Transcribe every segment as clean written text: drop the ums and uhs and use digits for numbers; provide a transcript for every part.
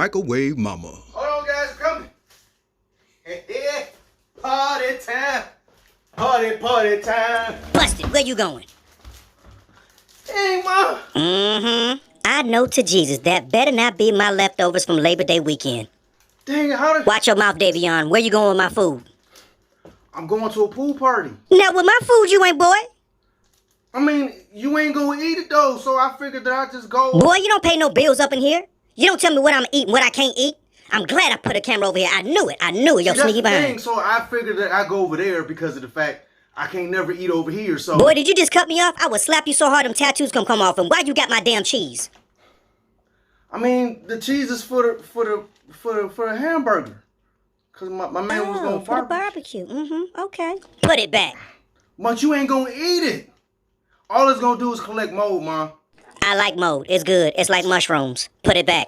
Microwave Mama. Hold on, guys, coming. Party time. Party time. Busted, where you going? Hey, Ma. I know to Jesus that better not be my leftovers from Labor Day weekend. Dang it, how did... Watch your mouth, Davion. Where you going with my food? I'm going to a pool party. Now, with my food you ain't, boy. I mean, you ain't gonna eat it, though, so I figured that I'd just go... Boy, you don't pay no bills up in here. You don't tell me what I'm eating, what I can't eat. I'm glad I put a camera over here. I knew it, yo, That's sneaky the thing, behind. so I figured that I'd go over there because of the fact I can't never eat over here, so... Boy, did you just cut me off? I would slap you so hard them tattoos gonna come off. And why you got my damn cheese? I mean, the cheese is for the hamburger. Cause my man was gonna for the barbecue. Okay. Put it back. But you ain't gonna eat it. All it's gonna do is collect mold, Ma. I like mold. It's good. It's like mushrooms. Put it back.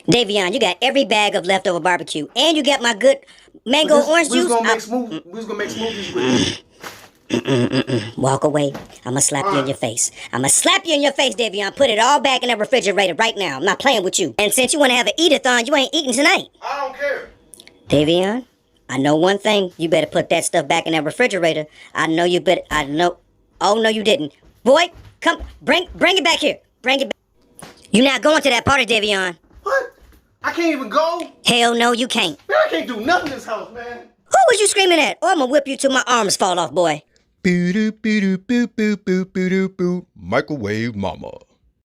Davion, you got every bag of leftover barbecue. And you got my good mango orange juice. We was gonna make smoothies with it. Walk away. I'ma slap you in your face. I'ma slap you in your face, Davion. Put it all back in the refrigerator right now. I'm not playing with you. And since you wanna have an eat-a-thon, you ain't eating tonight. I don't care. Davion, I know one thing. You better put that stuff back in that refrigerator. I know you better. I know. Oh, no, you didn't. Boy, come. Bring it back here. Bring it back. You not going to that party, Davion. What? I can't even go? Hell no, you can't. Man, I can't do nothing in this house, man. Who was you screaming at? Or I'm gonna whip you till my arms fall off, boy. Microwave Mama.